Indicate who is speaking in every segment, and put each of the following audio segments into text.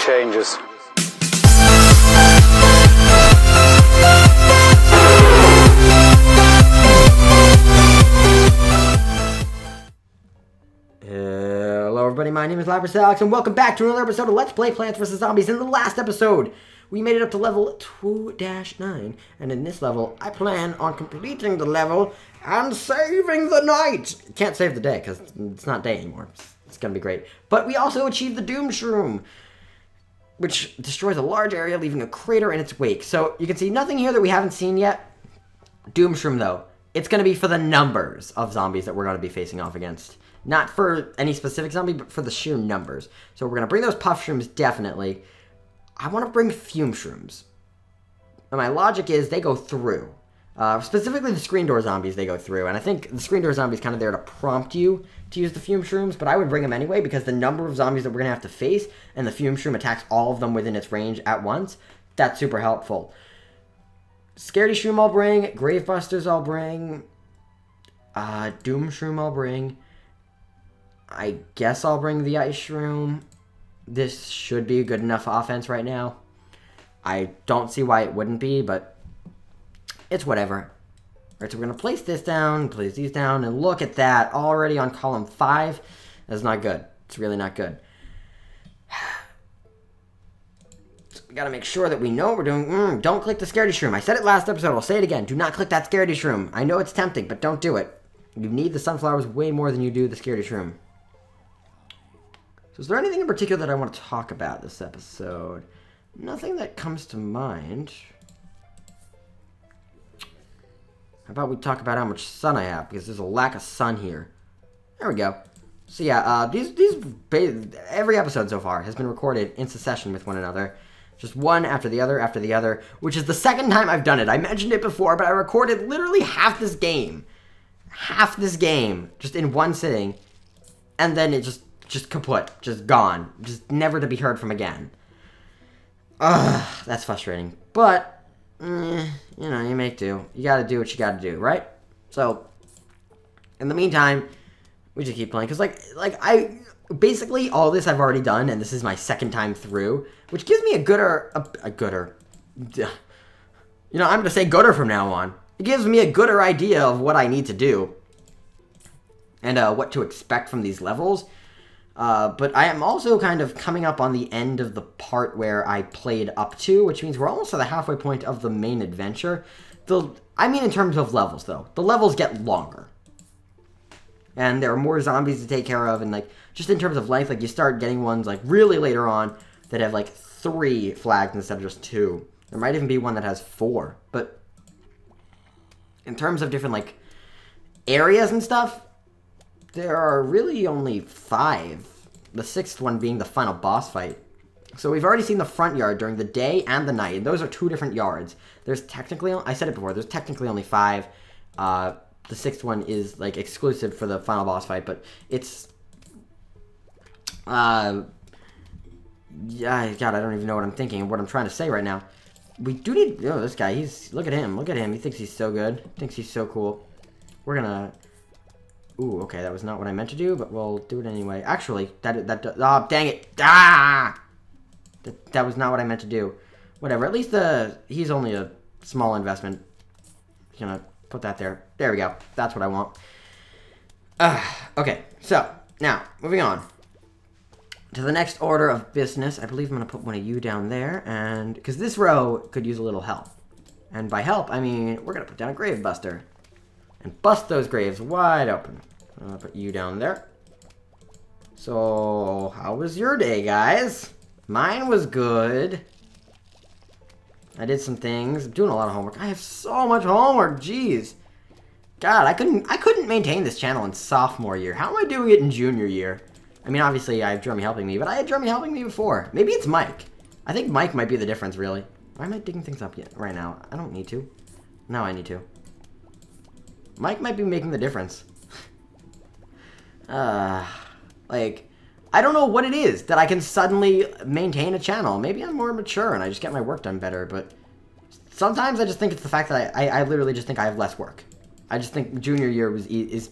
Speaker 1: changes.
Speaker 2: Hello everybody, my name is Laprasalex, and welcome back to another episode of Let's Play Plants vs. Zombies. In the last episode, we made it up to level 2-9, and in this level, I plan on completing the level and saving the night! Can't save the day, because it's not day anymore. It's gonna be great. But we also achieved the Doom Shroom, which destroys a large area, leaving a crater in its wake. So, you can see nothing here that we haven't seen yet. Doom Shroom, though, it's gonna be for the numbers of zombies that we're gonna be facing off against. Not for any specific zombie, but for the sheer numbers. So we're going to bring those puff shrooms, definitely. I want to bring fume shrooms. And my logic is they go through. Specifically the screen door zombies, they go through. And I think the screen door zombies kind of there to prompt you to use the fume shrooms. But I would bring them anyway, because the number of zombies that we're going to have to face, and the fume shroom attacks all of them within its range at once, that's super helpful. Scaredy shroom I'll bring. Gravebusters I'll bring. Doom shroom I'll bring. I guess I'll bring the Ice Shroom. This should be a good enough offense right now. I don't see why it wouldn't be, but it's whatever. Alright, so we're going to place this down, place these down, and look at that. Already on column 5. That's not good. It's really not good. So we got to make sure that we know what we're doing. Don't click the Scaredy Shroom. I said it last episode. I'll say it again. Do not click that Scaredy Shroom. I know it's tempting, but don't do it. You need the sunflowers way more than you do the Scaredy Shroom. So is there anything in particular that I want to talk about this episode? Nothing that comes to mind. How about we talk about how much sun I have, because there's a lack of sun here. There we go. So yeah, every episode so far has been recorded in succession with one another. Just one after the other, which is the second time I've done it. I mentioned it before, but I recorded literally half this game. Half this game, just in one sitting. And then it just kaput, just gone, just never to be heard from again. Ugh, that's frustrating. But, you know, you make do. You gotta do what you gotta do, right? So, in the meantime, we just keep playing. Because, basically, all this I've already done, and this is my second time through, which gives me a gooder. You know, I'm gonna say gooder from now on. It gives me a gooder idea of what I need to do. And, what to expect from these levels. But I am also kind of coming up on the end of the part where I played up to, which means we're almost at the halfway point of the main adventure. I mean in terms of levels, though. The levels get longer. And there are more zombies to take care of, and, just in terms of length, you start getting ones, really later on that have, 3 flags instead of just 2. There might even be one that has 4. But in terms of different, areas and stuff, there are really only 5. The 6th one being the final boss fight. So we've already seen the front yard during the day and the night. And those are 2 different yards. There's technically, I said it before, there's technically only 5. The 6th one is, exclusive for the final boss fight. But it's, yeah, God, I don't even know what I'm thinking and what I'm trying to say right now. We do need, this guy, look at him. Look at him. He thinks he's so good. Thinks he's so cool. We're gonna... Ooh, okay, that was not what I meant to do, but we'll do it anyway. Actually, oh, dang it. Ah! That was not what I meant to do. Whatever, at least he's only a small investment. Just gonna put that there. There we go. That's what I want. Okay, so, now, moving on. To the next order of business, I believe I'm gonna put one of you down there, and, because this row could use a little help. And by help, I mean, we're gonna put down a grave buster. And bust those graves wide open. I'll put you down there. So, how was your day, guys? Mine was good. I did some things. I'm doing a lot of homework. I have so much homework, jeez. God, I couldn't maintain this channel in sophomore year. How am I doing it in junior year? I mean, obviously, I have Jeremy helping me, but I had Jeremy helping me before. Maybe it's Mike. I think Mike might be the difference, really. Why am I digging things up yet right now? I don't need to. Now I need to. Mike might be making the difference. I don't know what it is that I can suddenly maintain a channel. Maybe I'm more mature and I just get my work done better, but sometimes I just think it's the fact that I literally just think I have less work. I just think junior year is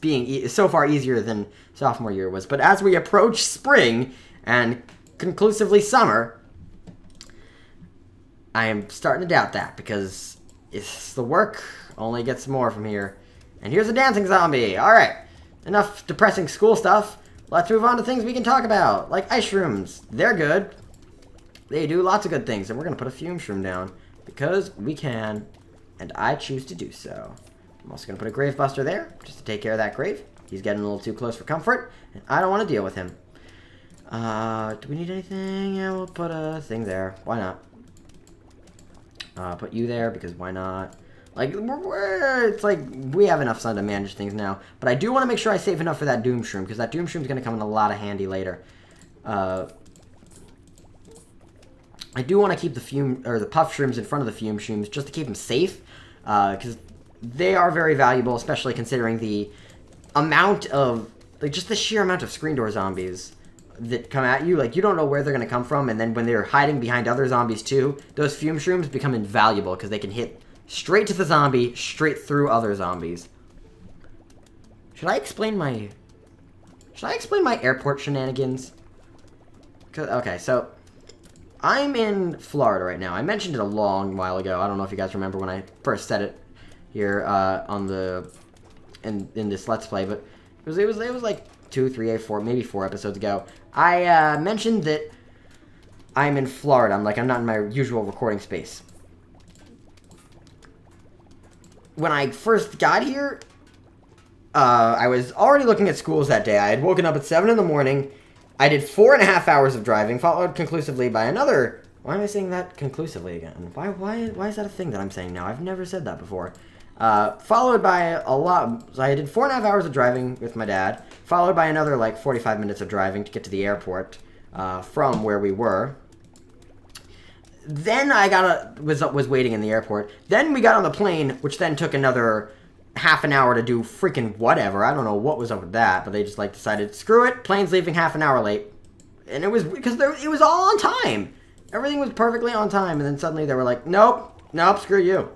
Speaker 2: so far easier than sophomore year was. But as we approach spring and conclusively summer, I am starting to doubt that, because it's the work only gets more from here. And here's a dancing zombie. Alright, enough depressing school stuff. Let's move on to things we can talk about, like ice shrooms. They're good. They do lots of good things, and we're going to put a fume shroom down, because we can, and I choose to do so. I'm also going to put a grave buster there, just to take care of that grave. He's getting a little too close for comfort, and I don't want to deal with him. Do we need anything? Yeah, we'll put a thing there. Why not? Put you there, because why not? Like, it's like, we have enough sun to manage things now. But I do want to make sure I save enough for that Doom Shroom, because that Doom Shroom is going to come in a lot of handy later. I do want to keep the Puff Shrooms in front of the Fume Shrooms, just to keep them safe. Because they are very valuable, especially considering the amount of, like, just the sheer amount of screen door zombies that come at you. Like, you don't know where they're going to come from, and then when they're hiding behind other zombies too, those Fume Shrooms become invaluable, because they can hit straight to the zombie, straight through other zombies. Should I explain my airport shenanigans? Okay, so I'm in Florida right now. I mentioned it a long while ago. I don't know if you guys remember when I first said it here in this Let's Play, but it was like 2, 3, 4, maybe 4 episodes ago. I mentioned that I'm in Florida. I'm not in my usual recording space. When I first got here, I was already looking at schools that day. I had woken up at 7 in the morning. I did 4.5 hours of driving, followed conclusively by another... Why am I saying that conclusively again? Why is that a thing that I'm saying now? I've never said that before. Followed by a lot... So I did 4.5 hours of driving with my dad, followed by another, like, 45 minutes of driving to get to the airport from where we were. Then I was waiting in the airport. Then we got on the plane, which then took another half an hour to do freaking whatever. I don't know what was up with that, but they just, like, decided, screw it, plane's leaving half an hour late. And it was, because it was all on time. Everything was perfectly on time, and then suddenly they were like, nope, screw you.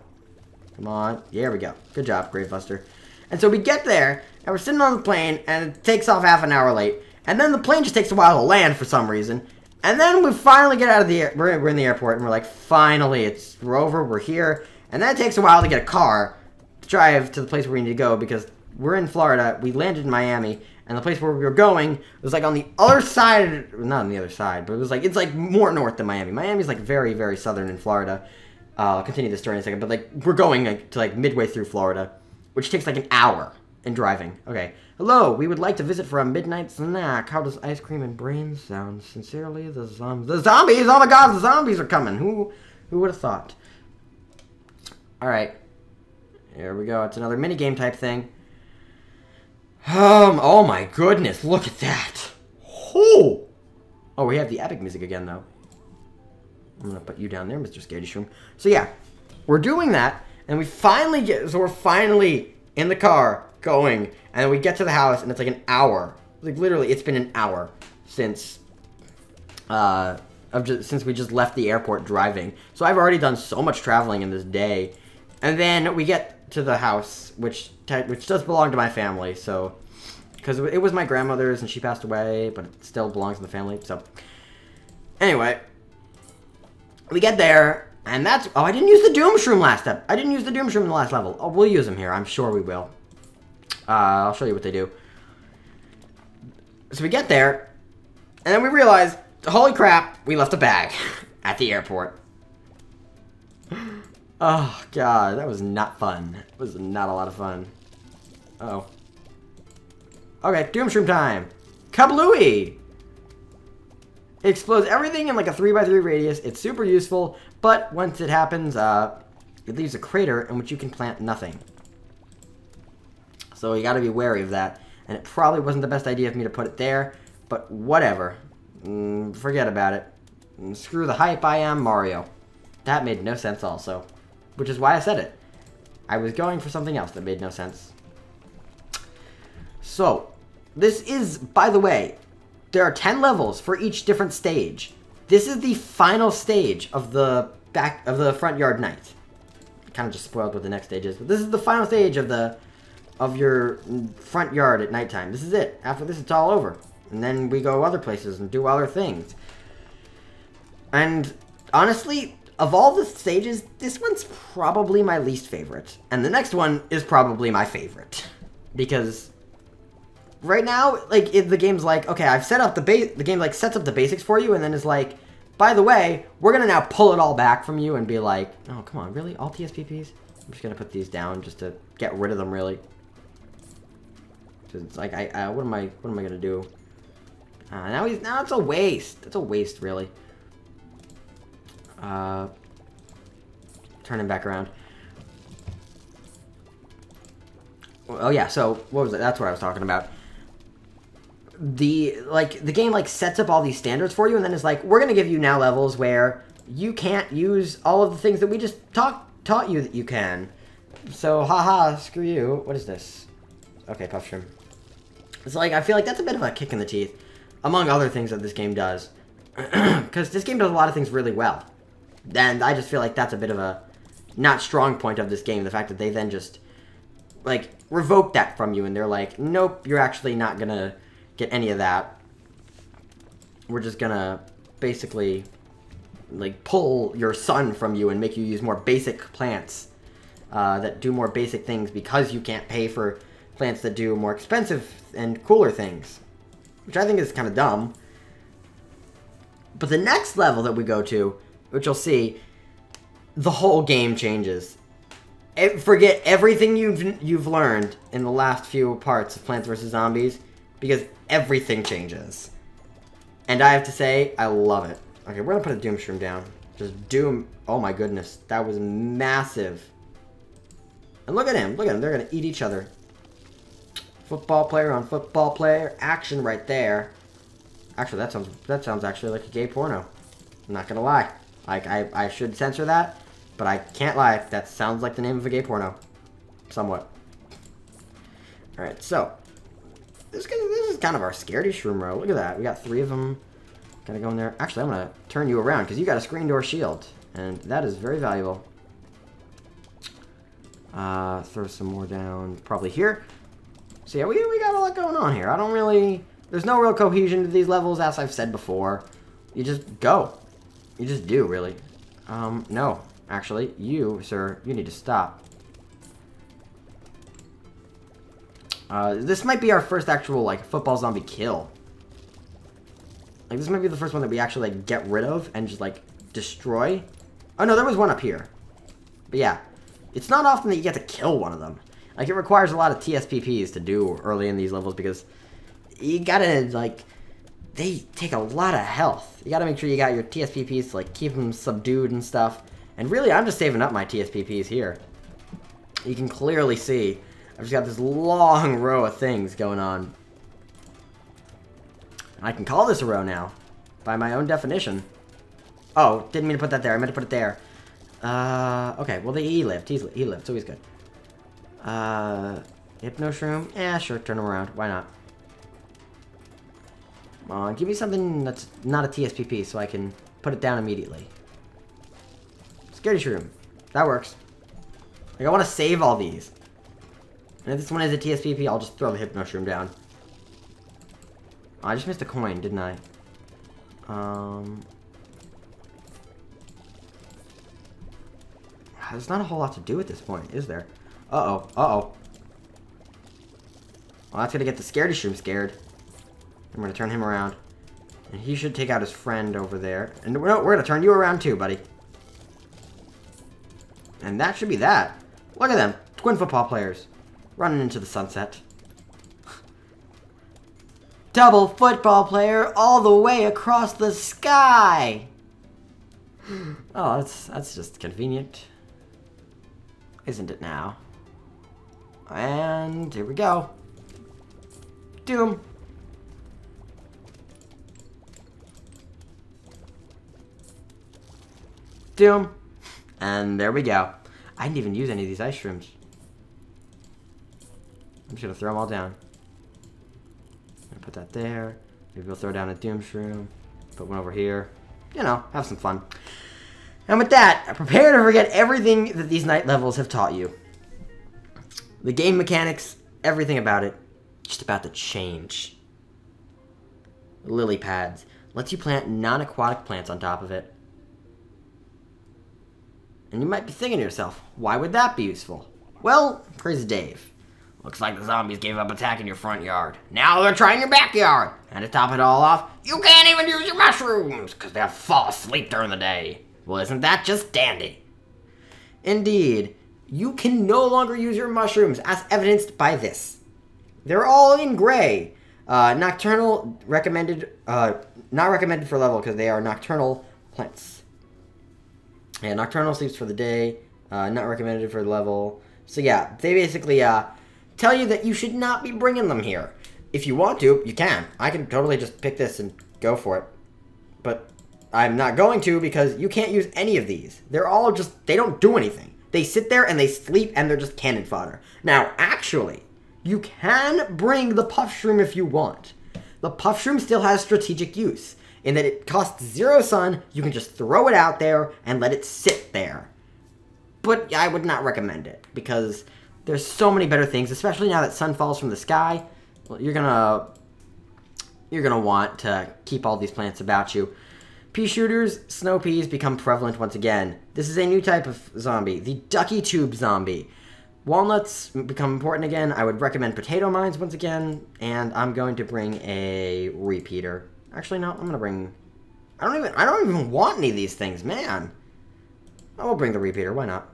Speaker 2: Come on. There we go. Good job, Gravebuster. And so we get there, and we're sitting on the plane, and it takes off half an hour late. And then the plane just takes a while to land for some reason. And then we finally get out of the we're in the airport, and we're like, finally, we're over, we're here. And then it takes a while to get a car to drive to the place where we need to go, because we're in Florida, we landed in Miami, and the place where we were going was like on the other side, not on the other side, but it's like more north than Miami. Miami's like very, very southern in Florida. I'll continue this story in a second, but like we're going to like midway through Florida, which takes like an hour in driving. Okay. Hello, we would like to visit for a midnight snack. How does ice cream and brains sound? Sincerely, the zombies. The zombies! Oh my god, the zombies are coming. Who would have thought? Alright. Here we go. It's another minigame type thing. Oh my goodness, look at that. Oh, we have the epic music again, though. I'm going to put you down there, Mr. Scaredy Shroom. So yeah, we're doing that, and we're finally in the car going, and then we get to the house, and it's like an hour. Like, literally, it's been an hour since we just left the airport driving. So I've already done so much traveling in this day. And then we get to the house, which does belong to my family, so... Because it was my grandmother's, and she passed away, but it still belongs to the family, so... Anyway... We get there, and that's... Oh, I didn't use the Doom Shroom last step. I didn't use the Doom Shroom in the last level. Oh, we'll use them here. I'm sure we will. I'll show you what they do. So we get there, and then we realize, holy crap, we left a bag at the airport. Oh, God, that was not fun. It was not a lot of fun. Uh-oh. Okay, Doom Shroom time. Kablooey! It explodes everything in like a 3x3 radius. It's super useful, but once it happens, it leaves a crater in which you can plant nothing. So you gotta be wary of that. And it probably wasn't the best idea of me to put it there, but whatever. Forget about it. Screw the hype, I am Mario. That made no sense also. Which is why I said it. I was going for something else that made no sense. So, this is, by the way, there are 10 levels for each different stage. This is the final stage of the front yard night. Kind of just spoiled what the next stage is, but this is the final stage of your front yard at nighttime. This is it. After this, it's all over, and then we go other places and do other things. And honestly, of all the stages, this one's probably my least favorite. And the next one is probably my favorite. Because right now, like, the game's like, okay, I've set up the game, like, sets up the basics for you, and then is like, by the way, we're going to now pull it all back from you and be like, oh, come on, really? All TSPPs? I'm just going to put these down just to get rid of them, really. It's like, what am I going to do? Now it's a waste. It's a waste, really. Turn him back around. Oh yeah, so what was it? That's what I was talking about. The game like sets up all these standards for you, and then it's like, we're gonna give you now levels where you can't use all of the things that we just taught you that you can. So haha, screw you. What is this? Okay, puff shroom. It's like, I feel like that's a bit of a kick in the teeth, among other things that this game does, because this game does a lot of things really well. And I just feel like that's a bit of a not strong point of this game, the fact that they then just, like, revoke that from you, and they're like, nope, you're actually not gonna get any of that. We're just gonna basically, like, pull your sun from you and make you use more basic plants that do more basic things because you can't pay for plants that do more expensive and cooler things, which I think is kind of dumb. But the next level that we go to, which you'll see, the whole game changes. Forget everything you've learned in the last few parts of Plants vs. Zombies, because everything changes. And I have to say, I love it. Okay, we're gonna put a Doom Shroom down. Just Doom. Oh my goodness, that was massive. And look at him, they're gonna eat each other. Football player on football player, action right there. Actually, that sounds actually like a gay porno. I'm not gonna lie. Like, I should censor that, but I can't lie. That sounds like the name of a gay porno. Somewhat. Alright, so. This is kind of our scaredy shroom row. Look at that. We got 3 of them. Gotta go in there. Actually, I'm gonna turn you around, because you got a screen door shield. And that is very valuable. Throw some more down probably here. So yeah, we got a lot going on here. There's no real cohesion to these levels, as I've said before. You just go. You just do, really. No. Actually, you, sir, you need to stop. This might be our first actual, like, football zombie kill. Like, this might be the first one that we actually, like, get rid of and just, like, destroy. Oh, no, there was one up here. But yeah, it's not often that you get to kill one of them. Like, it requires a lot of TSPPs to do early in these levels, because you gotta, like, they take a lot of health. You gotta make sure you got your TSPPs to, like, keep them subdued and stuff. And really, I'm just saving up my TSPPs here. You can clearly see I've just got this long row of things going on. I can call this a row now, by my own definition. Oh, didn't mean to put that there. I meant to put it there. Okay, well, he lived. He lived, so he's good. Hypno Shroom? Yeah, sure, turn him around. Why not? Come on, give me something that's not a TSPP so I can put it down immediately. Scaredy Shroom. That works. Like, I want to save all these. And if this one is a TSPP, I'll just throw the Hypno Shroom down. Oh, I just missed a coin, didn't I? There's not a whole lot to do at this point, is there? Uh-oh. Uh-oh. Well, that's gonna get the Scaredy Shroom scared. I'm gonna turn him around. And he should take out his friend over there. And we're gonna turn you around too, buddy. And that should be that. Look at them. Twin football players. Running into the sunset. Double football player all the way across the sky. Oh, that's just convenient. Isn't it now? And here we go. Doom. Doom. And there we go. I didn't even use any of these ice shrooms. I'm just gonna throw them all down. Put that there. Maybe we'll throw down a Doom Shroom. Put one over here. You know, have some fun. And with that, prepare to forget everything that these night levels have taught you. The game mechanics, everything about it, just about to change. Lily pads. Lets you plant non-aquatic plants on top of it. And you might be thinking to yourself, why would that be useful? Well, praise Dave. Looks like the zombies gave up attacking your front yard. Now they're trying your backyard. And to top it all off, you can't even use your mushrooms because they'll fall asleep during the day. Well, isn't that just dandy? Indeed, you can no longer use your mushrooms as evidenced by this. They're all in gray. Nocturnal recommended, not recommended for level because they are nocturnal plants. Yeah, nocturnal sleeps for the day, not recommended for the level. So yeah, they basically tell you that you should not be bringing them here. If you want to, you can. I can totally just pick this and go for it. But I'm not going to because you can't use any of these. They're all just, they don't do anything. They sit there and they sleep and they're just cannon fodder. Now, actually, you can bring the puff shroom if you want. The puff shroom still has strategic use in that it costs 0 sun. You can just throw it out there and let it sit there. But I would not recommend it because there's so many better things, especially now that sun falls from the sky. Well, you're gonna want to keep all these plants about you. Pea shooters, snow peas become prevalent once again. This is a new type of zombie, the ducky tube zombie. Walnuts become important again. I would recommend potato mines once again, and I'm going to bring a repeater. Actually, no, I'm gonna bring. I don't even want any of these things, man. I will bring the repeater. Why not?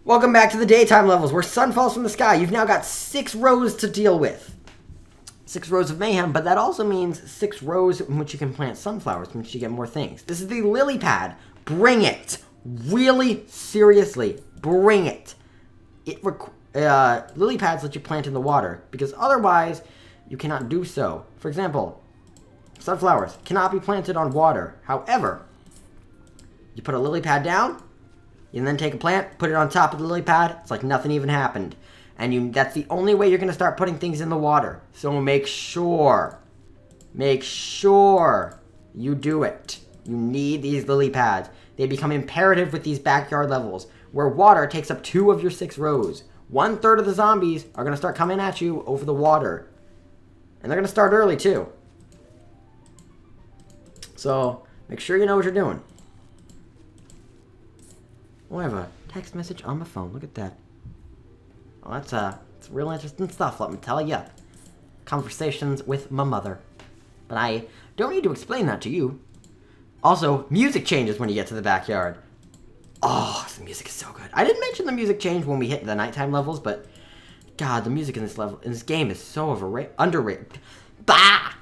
Speaker 2: Welcome back to the daytime levels, where sun falls from the sky. You've now got 6 rows to deal with. 6 rows of mayhem, but that also means 6 rows in which you can plant sunflowers, in which you get more things. This is the lily pad. Bring it. Really, seriously, bring it. Lily pads let you plant in the water, because otherwise you cannot do so. For example, sunflowers cannot be planted on water. However, you put a lily pad down, you then take a plant, put it on top of the lily pad, it's like nothing even happened. And that's the only way you're going to start putting things in the water. So make sure you do it. You need these lily pads. They become imperative with these backyard levels, where water takes up 2 of your 6 rows. 1/3 of the zombies are going to start coming at you over the water. And they're going to start early, too. So, make sure you know what you're doing. Oh, I have a text message on my phone. Look at that. Oh, it's real interesting stuff, let me tell ya. Conversations with my mother. But I don't need to explain that to you. Also, music changes when you get to the backyard. Oh, the music is so good. I didn't mention the music change when we hit the nighttime levels, but God, the music in this game is so underrated. Bah!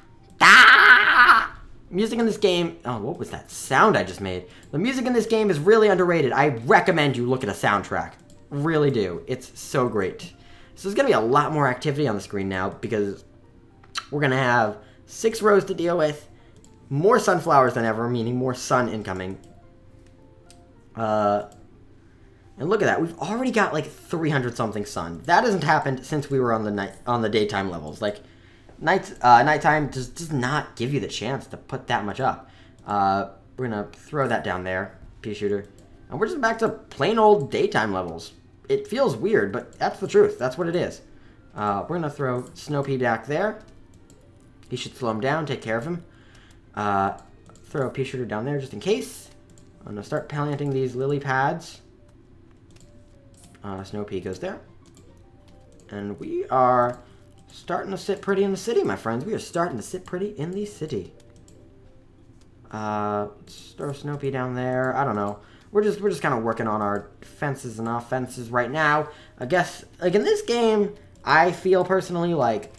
Speaker 2: Ah! Music in this game... Oh, what was that sound I just made? The music in this game is really underrated. I recommend you look at a soundtrack. Really do. It's so great. So there's going to be a lot more activity on the screen now because we're going to have 6 rows to deal with. More sunflowers than ever, meaning more sun incoming. And look at that. We've already got like 300 something sun. That hasn't happened since we were on the daytime levels. Like nighttime does not give you the chance to put that much up. We're going to throw that down there. Pea shooter. And we're just back to plain old daytime levels. It feels weird, but that's the truth. That's what it is. We're going to throw Snow Pea back there. He should slow him down, take care of him. Throw a pea shooter down there just in case. I'm going to start planting these lily pads. Snow Pea goes there. And we are starting to sit pretty in the city, my friends. We are starting to sit pretty in the city. Let's throw Snow Pea down there. I don't know. We're just kind of working on our fences and offenses right now. I guess, like in this game, I feel personally like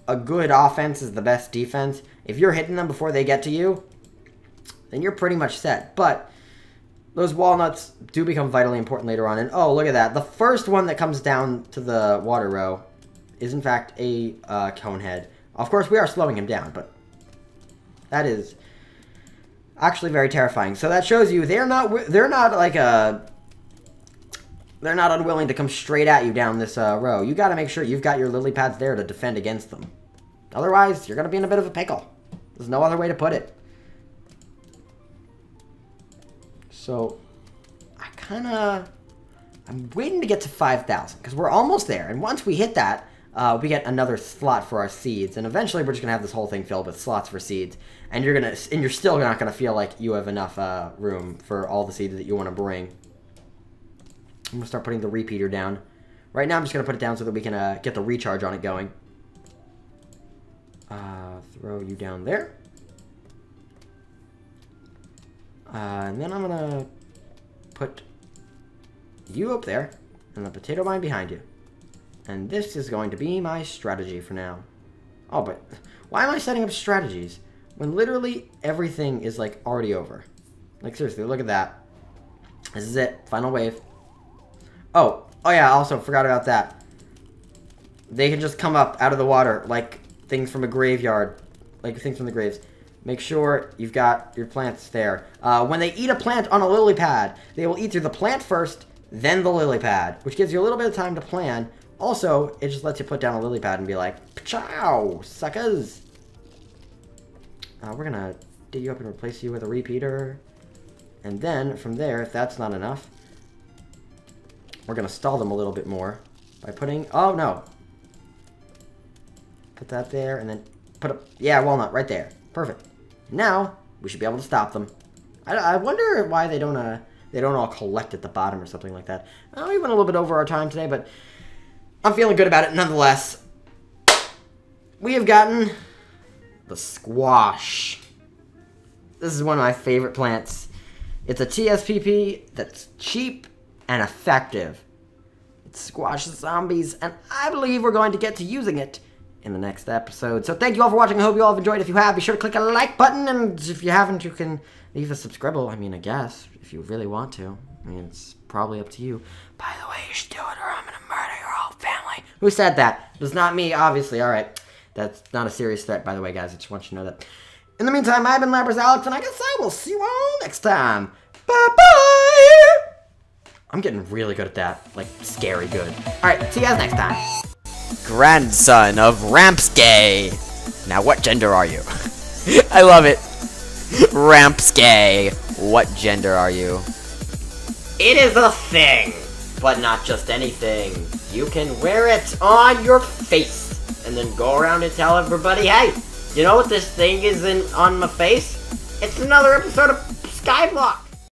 Speaker 2: a good offense is the best defense. If you're hitting them before they get to you, then you're pretty much set. But those walnuts do become vitally important later on. And oh, look at that. The first one that comes down to the water row is in fact a conehead. Of course, we are slowing him down, but that is actually very terrifying. So that shows you they're not unwilling to come straight at you down this row. You got to make sure you've got your lily pads there to defend against them. Otherwise, you're going to be in a bit of a pickle. There's no other way to put it. So, I'm waiting to get to 5,000 because we're almost there. And once we hit that, we get another slot for our seeds, and eventually we're just gonna have this whole thing filled with slots for seeds, and you're still not gonna feel like you have enough room for all the seeds that you want to bring. I'm gonna start putting the repeater down. Right now I'm just gonna put it down so that we can get the recharge on it going. Throw you down there. And then I'm gonna put you up there, and the potato mine behind you. And this is going to be my strategy for now. Oh, but why am I setting up strategies when literally everything is, like, already over? Like, seriously, look at that. This is it. Final wave. Oh yeah, I also forgot about that. They can just come up out of the water like things from a graveyard. Like things from the graves. Make sure you've got your plants there. When they eat a plant on a lily pad, they will eat through the plant first, then the lily pad, which gives you a little bit of time to plan. Also, it just lets you put down a lily pad and be like, "Pchow, suckers!" We're gonna dig you up and replace you with a repeater. And then, from there, if that's not enough, we're gonna stall them a little bit more by putting... Oh, no. Put that there, and then put a... Yeah, walnut, right there. Perfect. Now, we should be able to stop them. I wonder why they don't all collect at the bottom or something like that. We went a little bit over our time today, but I'm feeling good about it nonetheless. We have gotten the squash. This is one of my favorite plants. It's a TSPP that's cheap and effective. It squashes zombies, and I believe we're going to get to using it in the next episode. So thank you all for watching. I hope you all have enjoyed. If you have, be sure to click a like button, and if you haven't, you can leave a subscribe. I mean, I guess, if you really want to. I mean, it's probably up to you. By the way, you should do it, or I'm gonna murder your whole family. Who said that? It was not me, obviously. Alright. That's not a serious threat, by the way, guys. I just want you to know that. In the meantime, I've been Laprasalex, and I guess I will see you all next time. Bye-bye! I'm getting really good at that. Like, scary good. Alright, see you guys next time.
Speaker 1: Grandson of Rampsgay. Now, what gender are you? I love it. Rampsgay. What gender are you?
Speaker 2: It is a thing, but not just anything. You can wear it on your face, and then go around and tell everybody, hey, you know what this thing is on my face? It's another episode of Skyblock.